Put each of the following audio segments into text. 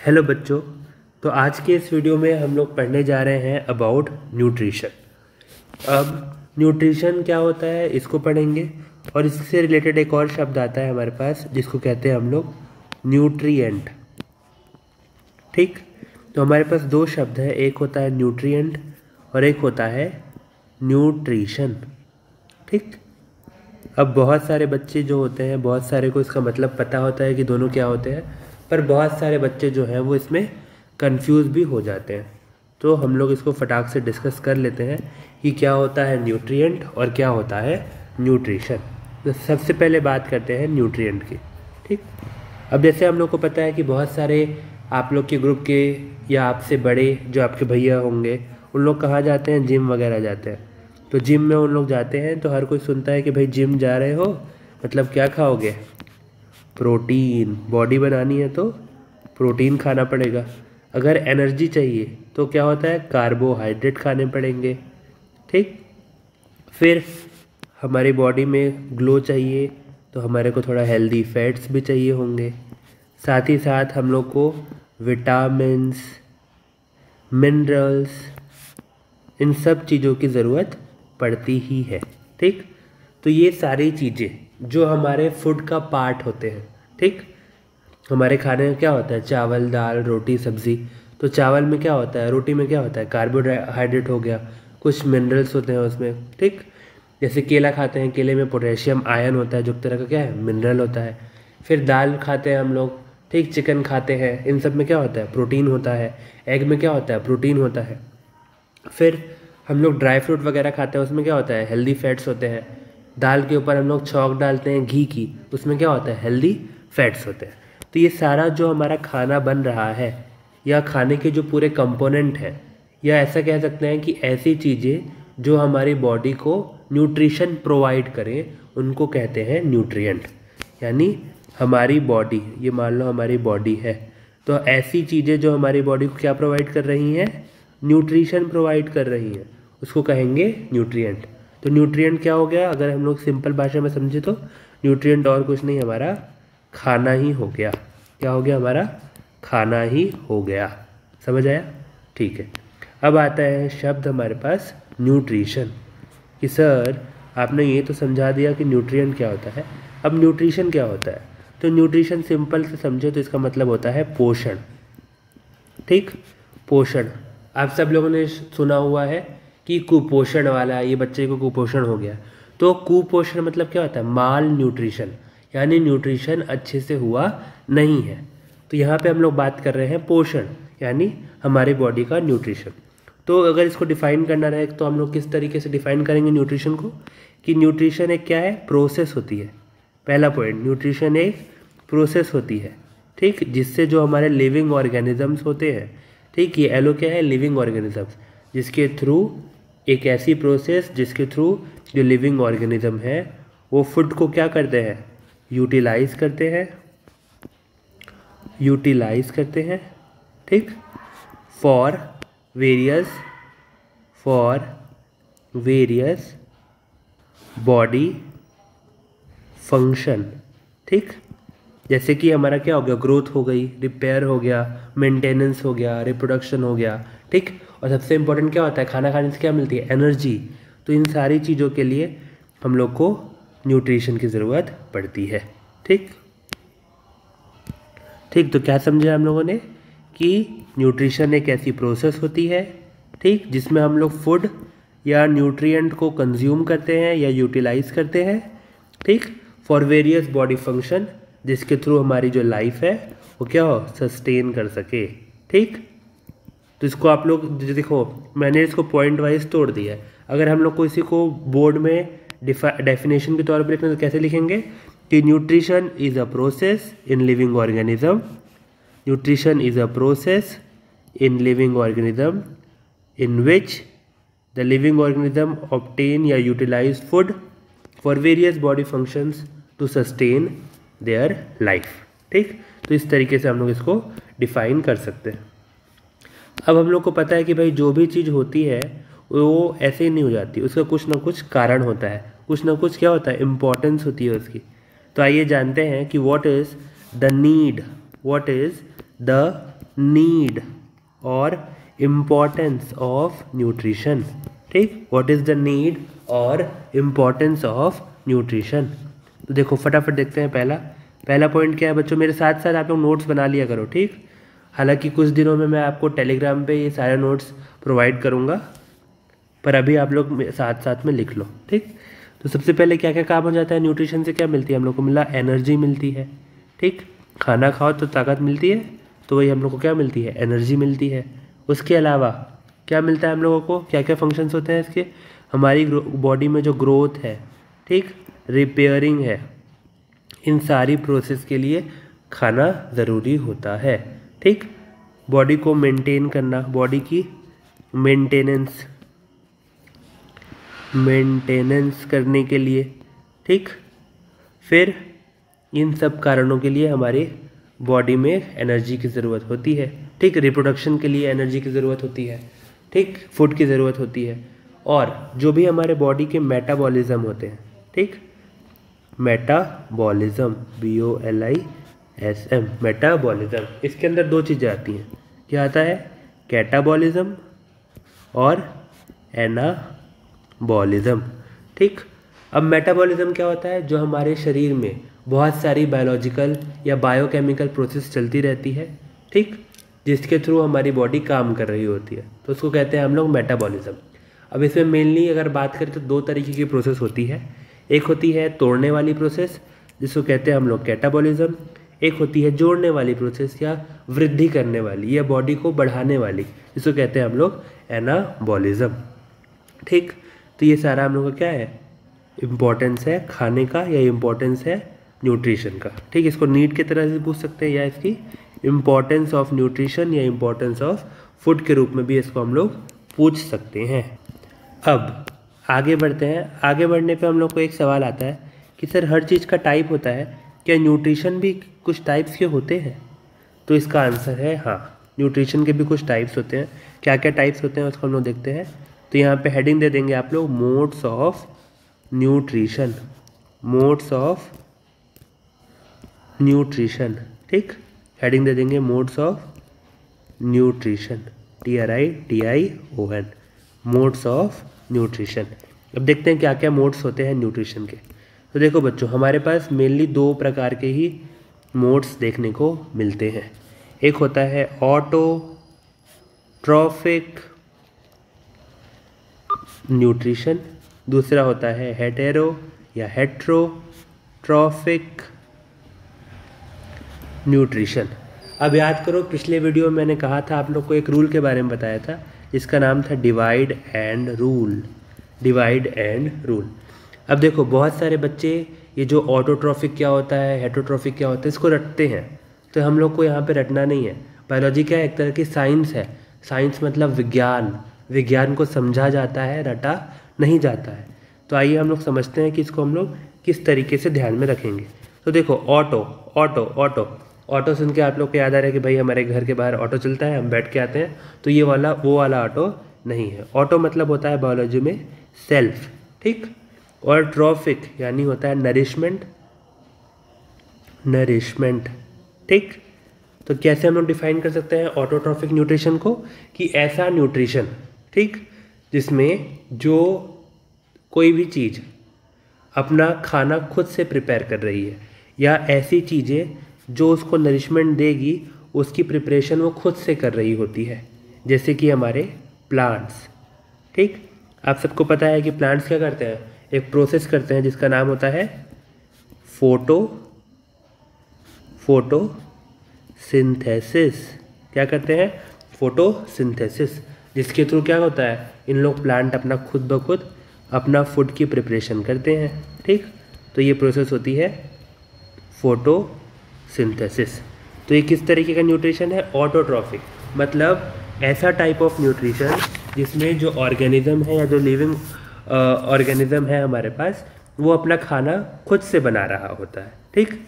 Hello बच्चों। तो आज के इस वीडियो में हम लोग पढ़ने जा रहे हैं अबाउट न्यूट्रिशन। अब न्यूट्रिशन क्या होता है इसको पढ़ेंगे, और इससे रिलेटेड एक और शब्द आता है हमारे पास जिसको कहते हैं हम लोग न्यूट्रिएंट। ठीक, तो हमारे पास दो शब्द है, एक होता है न्यूट्रिएंट और एक होता है न्यूट्रिशन। ठीक, अब बहुत सारे बच्चे जो होते हैं, बहुत सारे को इसका मतलब पता होता है कि दोनों क्या होते हैं, पर बहुत सारे बच्चे जो हैं वो इसमें कंफ्यूज भी हो जाते हैं। तो हम लोग इसको फटाक से डिस्कस कर लेते हैं कि क्या होता है न्यूट्रिएंट और क्या होता है न्यूट्रिशन। तो सबसे पहले बात करते हैं न्यूट्रिएंट की। ठीक, अब जैसे हम लोग को पता है कि बहुत सारे आप लोग के ग्रुप के या आपसे बड़े जो आपके भैया होंगे उन लोग कहाँ जाते हैं, जिम वगैरह जाते हैं। तो जिम में उन लोग जाते हैं तो हर कोई सुनता है कि भाई जिम जा रहे हो मतलब क्या खाओगे, प्रोटीन। बॉडी बनानी है तो प्रोटीन खाना पड़ेगा। अगर एनर्जी चाहिए तो क्या होता है, कार्बोहाइड्रेट खाने पड़ेंगे। ठीक, फिर हमारी बॉडी में ग्लो चाहिए तो हमारे को थोड़ा हेल्दी फैट्स भी चाहिए होंगे। साथ ही साथ हम लोग को विटामिन्स, मिनरल्स, इन सब चीज़ों की ज़रूरत पड़ती ही है। ठीक, तो ये सारी चीज़ें जो हमारे फूड का पार्ट होते हैं। ठीक, हमारे खाने में क्या होता है, चावल, दाल, रोटी, सब्ज़ी। तो चावल में क्या होता है, रोटी में क्या होता है, कार्बोहाइड्रेट हो गया, कुछ मिनरल्स होते हैं उसमें। ठीक, जैसे केला खाते हैं, केले में पोटेशियम आयन होता है जो तरह का क्या है, मिनरल होता है। फिर दाल खाते हैं हम लोग, ठीक, चिकन खाते हैं, इन सब में क्या होता है, प्रोटीन होता है। एग में क्या होता है, प्रोटीन होता है। फिर हम लोग ड्राई फ्रूट वगैरह खाते हैं, उसमें क्या होता है, हेल्दी फैट्स होते हैं। दाल के ऊपर हम लोग छौंक डालते हैं घी की, उसमें क्या होता है, हेल्दी फैट्स होते हैं। तो ये सारा जो हमारा खाना बन रहा है या खाने के जो पूरे कंपोनेंट हैं, या ऐसा कह सकते हैं कि ऐसी चीज़ें जो हमारी बॉडी को न्यूट्रिशन प्रोवाइड करें, उनको कहते हैं न्यूट्रिएंट। यानी हमारी बॉडी, ये मान लो हमारी बॉडी है, तो ऐसी चीज़ें जो हमारी बॉडी को क्या प्रोवाइड कर रही हैं, न्यूट्रिशन प्रोवाइड कर रही हैं, उसको कहेंगे न्यूट्रिएंट। तो न्यूट्रिएंट क्या हो गया, अगर हम लोग सिंपल भाषा में समझे तो न्यूट्रिएंट और कुछ नहीं, हमारा खाना ही हो गया। क्या हो गया, हमारा खाना ही हो गया। समझ आया? ठीक है, अब आता है शब्द हमारे पास न्यूट्रिशन, कि सर आपने ये तो समझा दिया कि न्यूट्रिएंट क्या होता है, अब न्यूट्रिशन क्या होता है। तो न्यूट्रिशन सिंपल से समझो तो इसका मतलब होता है पोषण। ठीक, पोषण। आप सब लोगों ने सुना हुआ है कि कुपोषण वाला, ये बच्चे को कुपोषण हो गया। तो कुपोषण मतलब क्या होता है, माल न्यूट्रिशन, यानी न्यूट्रिशन अच्छे से हुआ नहीं है। तो यहाँ पे हम लोग बात कर रहे हैं पोषण, यानी हमारी बॉडी का न्यूट्रिशन। तो अगर इसको डिफाइन करना रहे तो हम लोग किस तरीके से डिफाइन करेंगे न्यूट्रिशन को, कि न्यूट्रिशन एक क्या है, प्रोसेस होती है। पहला पॉइंट, न्यूट्रिशन एक प्रोसेस होती है। ठीक, जिससे जो हमारे लिविंग ऑर्गेनिजम्स होते हैं, ठीक, ये एलो क्या है, लिविंग ऑर्गेनिजम्स, जिसके थ्रू एक ऐसी प्रोसेस जिसके थ्रू जो लिविंग ऑर्गेनिज्म है वो फूड को क्या करते हैं, यूटिलाइज करते हैं, यूटिलाइज करते हैं। ठीक, फॉर वेरियस बॉडी फंक्शन। ठीक, जैसे कि हमारा क्या हो गया, ग्रोथ हो गई, रिपेयर हो गया, मेंटेनेंस हो गया, रिप्रोडक्शन हो गया। ठीक, और सबसे इम्पोर्टेंट क्या होता है, खाना खाने से क्या मिलती है, एनर्जी। तो इन सारी चीज़ों के लिए हम लोग को न्यूट्रिशन की ज़रूरत पड़ती है। ठीक, ठीक, तो क्या समझे हम लोगों ने कि न्यूट्रिशन एक ऐसी प्रोसेस होती है, ठीक, जिसमें हम लोग फूड या न्यूट्रिएंट को कंज्यूम करते हैं या यूटिलाइज करते हैं। ठीक, फॉर वेरियस बॉडी फंक्शन, जिसके थ्रू हमारी जो लाइफ है वो क्या हो, सस्टेन कर सके। ठीक, तो इसको आप लोग देखो, मैंने इसको पॉइंट वाइज तोड़ दिया है। अगर हम लोग को इसी को बोर्ड में डेफिनेशन के तौर पर लिखना तो कैसे लिखेंगे, कि nutrition is a process in living organism, nutrition is a process in living organism in which the living organism obtain या utilize food for various body functions to sustain their life. ठीक, तो इस तरीके से हम लोग इसको डिफाइन कर सकते हैं। अब हम लोग को पता है कि भाई जो भी चीज़ होती है वो ऐसे ही नहीं हो जाती, उसका कुछ ना कुछ कारण होता है, कुछ ना कुछ क्या होता है, इम्पोर्टेंस होती है उसकी। तो आइए जानते हैं कि what is the need, what is the need और इम्पोर्टेंस ऑफ न्यूट्रिशन। ठीक, व्हाट इज़ द नीड और इम्पोर्टेंस ऑफ न्यूट्रिशन। तो देखो फटाफट देखते हैं। पहला पॉइंट क्या है बच्चों, मेरे साथ साथ आप लोग नोट्स बना लिया करो। ठीक, हालांकि कुछ दिनों में मैं आपको टेलीग्राम पे ये सारे नोट्स प्रोवाइड करूँगा, पर अभी आप लोग साथ साथ में लिख लो। ठीक, तो सबसे पहले क्या क्या काम हो जाता है, न्यूट्रिशन से क्या मिलती है हम लोग को, मिला एनर्जी मिलती है। ठीक, खाना खाओ तो ताकत मिलती है, तो वही हम लोग को क्या मिलती है, एनर्जी मिलती है। उसके अलावा क्या मिलता है हम लोगों को, क्या क्या फंक्शंस होते हैं इसके, हमारी बॉडी में जो ग्रोथ है, ठीक, रिपेयरिंग है, इन सारी प्रोसेस के लिए खाना ज़रूरी होता है। ठीक, बॉडी को मेंटेन करना, बॉडी की मेंटेनेंस करने के लिए। ठीक, फिर इन सब कारणों के लिए हमारी बॉडी में एनर्जी की ज़रूरत होती है। ठीक, रिप्रोडक्शन के लिए एनर्जी की ज़रूरत होती है। ठीक, फूड की ज़रूरत होती है। और जो भी हमारे बॉडी के मेटाबॉलिज्म होते हैं, ठीक, मेटाबॉलिज्म, BOLISM, मेटाबॉलिज्म, इसके अंदर दो चीज़ें आती हैं। क्या आता है, कैटाबॉलिज्म और एनाबॉलिज्म। ठीक, अब मेटाबॉलिज्म क्या होता है, जो हमारे शरीर में बहुत सारी बायोलॉजिकल या बायोकेमिकल प्रोसेस चलती रहती है, ठीक, जिसके थ्रू हमारी बॉडी काम कर रही होती है, तो उसको कहते हैं हम लोग मेटाबॉलिज्म। अब इसमें मेनली अगर बात करें तो दो तरीके की प्रोसेस होती है। एक होती है तोड़ने वाली प्रोसेस, जिसको कहते हैं हम लोग कैटाबॉलिज्म। एक होती है जोड़ने वाली प्रोसेस या वृद्धि करने वाली या बॉडी को बढ़ाने वाली, जिसको कहते हैं हम लोग एनाबॉलिज्म। ठीक, तो ये सारा हम लोग का क्या है, इम्पोर्टेंस है खाने का या इम्पोर्टेंस है न्यूट्रिशन का। ठीक, इसको नीड की तरह से पूछ सकते हैं या इसकी इम्पोर्टेंस ऑफ न्यूट्रिशन या इम्पोर्टेंस ऑफ फूड के रूप में भी इसको हम लोग पूछ सकते हैं। अब आगे बढ़ते हैं। आगे बढ़ने पे हम लोग को एक सवाल आता है कि सर हर चीज़ का टाइप होता है, क्या न्यूट्रिशन भी कुछ टाइप्स के होते हैं? तो इसका आंसर है हाँ, न्यूट्रिशन के भी कुछ टाइप्स होते हैं। क्या क्या टाइप्स होते हैं उसको हम लोग देखते हैं। तो यहाँ पे हेडिंग दे देंगे आप लोग, modes of nutrition, modes of nutrition. ठीक, हेडिंग दे देंगे modes of nutrition, TRITION, modes of nutrition. अब देखते हैं क्या क्या मोड्स होते हैं न्यूट्रिशन के। तो देखो बच्चों, हमारे पास मेनली दो प्रकार के ही मोड्स देखने को मिलते हैं। एक होता है ऑटोट्रॉफिक न्यूट्रिशन, दूसरा होता है हेटेरो या हेट्रोट्रॉफिक न्यूट्रिशन। अब याद करो, पिछले वीडियो में मैंने कहा था, आप लोग को एक रूल के बारे में बताया था, इसका नाम था divide and rule, divide and rule. अब देखो बहुत सारे बच्चे ये जो ऑटोट्रॉफिक क्या होता है, हेटरोट्रॉफिक क्या होता है, इसको रटते हैं। तो हम लोग को यहाँ पे रटना नहीं है। बायोलॉजी क्या है, एक तरह की साइंस है। साइंस मतलब विज्ञान, विज्ञान को समझा जाता है, रटा नहीं जाता है। तो आइए हम लोग समझते हैं कि इसको हम लोग किस तरीके से ध्यान में रखेंगे। तो देखो ऑटो ऑटो ऑटो ऑटो सुन के आप लोग को याद आ रहा है कि भाई हमारे घर के बाहर ऑटो चलता है, हम बैठ के आते हैं। तो ये वाला वो वाला ऑटो नहीं है। ऑटो मतलब होता है बायोलॉजी में सेल्फ। ठीक, और ट्रॉफिक यानी होता है नरिशमेंट, नरिशमेंट। ठीक, तो कैसे हम लोग डिफाइन कर सकते हैं ऑटोट्रॉफिक न्यूट्रिशन को, कि ऐसा न्यूट्रिशन, ठीक, जिसमें जो कोई भी चीज़ अपना खाना खुद से प्रिपेयर कर रही है, या ऐसी चीज़ें जो उसको नरिशमेंट देगी उसकी प्रिपरेशन वो खुद से कर रही होती है, जैसे कि हमारे प्लांट्स। ठीक, आप सबको पता है कि प्लांट्स क्या करते हैं, एक प्रोसेस करते हैं जिसका नाम होता है फोटोसिंथेसिस। क्या करते हैं, फोटोसिंथेसिस, जिसके थ्रू क्या होता है, इन लोग प्लांट अपना खुद ब खुद अपना फूड की प्रिपरेशन करते हैं। ठीक, तो ये प्रोसेस होती है फोटोसिंथेसिस। तो ये किस तरीके का न्यूट्रिशन है, ऑटोट्रॉफिक, मतलब ऐसा टाइप ऑफ न्यूट्रिशन जिसमें जो ऑर्गेनिज्म है या जो लिविंग ऑर्गेनिज्म है हमारे पास, वो अपना खाना खुद से बना रहा होता है। ठीक,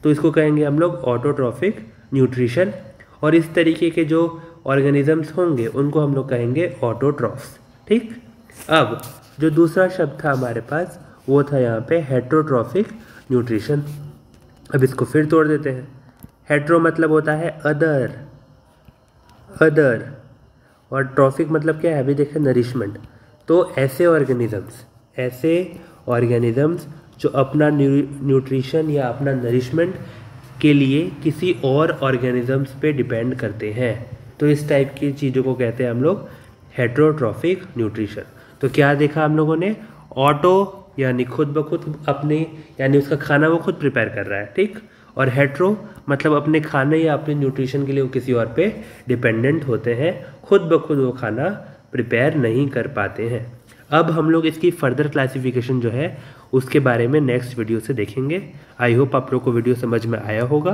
तो इसको कहेंगे हम लोग ऑटोट्रॉफिक न्यूट्रिशन। और इस तरीके के जो ऑर्गेनिजम्स होंगे उनको हम लोग कहेंगे ऑटोट्रॉफ्स। ठीक, अब जो दूसरा शब्द था हमारे पास वो था यहाँ पे हेट्रोट्रॉफिक न्यूट्रिशन। अब इसको फिर तोड़ देते हैं। हेट्रो मतलब होता है अदर, अदर, और ट्रॉफिक मतलब क्या है, अभी देखें नरिशमेंट। तो ऐसे ऑर्गेनिजम्स जो अपना न्यूट्रिशन या अपना नरिशमेंट के लिए किसी और ऑर्गेनिजम्स पे डिपेंड करते हैं, तो इस टाइप की चीज़ों को कहते हैं हम लोग हेट्रोट्रॉफिक न्यूट्रिशन। तो क्या देखा हम लोगों ने, ऑटो यानी खुद ब खुद अपने, यानी उसका खाना वो खुद प्रिपेयर कर रहा है, ठीक। और हेट्रो मतलब अपने खाने या अपने न्यूट्रिशन के लिए वो किसी और पे डिपेंडेंट होते हैं, खुद ब खुद वो खाना प्रिपेयर नहीं कर पाते हैं। अब हम लोग इसकी फर्दर क्लासिफिकेशन जो है उसके बारे में नेक्स्ट वीडियो से देखेंगे। आई होप आप लोग को वीडियो समझ में आया होगा।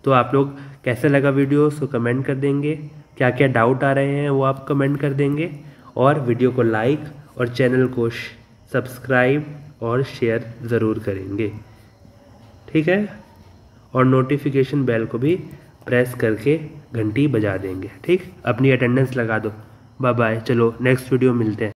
तो आप लोग कैसे लगा वीडियो सो कमेंट कर देंगे, क्या क्या डाउट आ रहे हैं वो आप कमेंट कर देंगे, और वीडियो को लाइक और चैनल को सब्सक्राइब और शेयर ज़रूर करेंगे, ठीक है। और नोटिफिकेशन बेल को भी प्रेस करके घंटी बजा देंगे, ठीक। अपनी अटेंडेंस लगा दो। बाय बाय, चलो नेक्स्ट वीडियो मिलते हैं।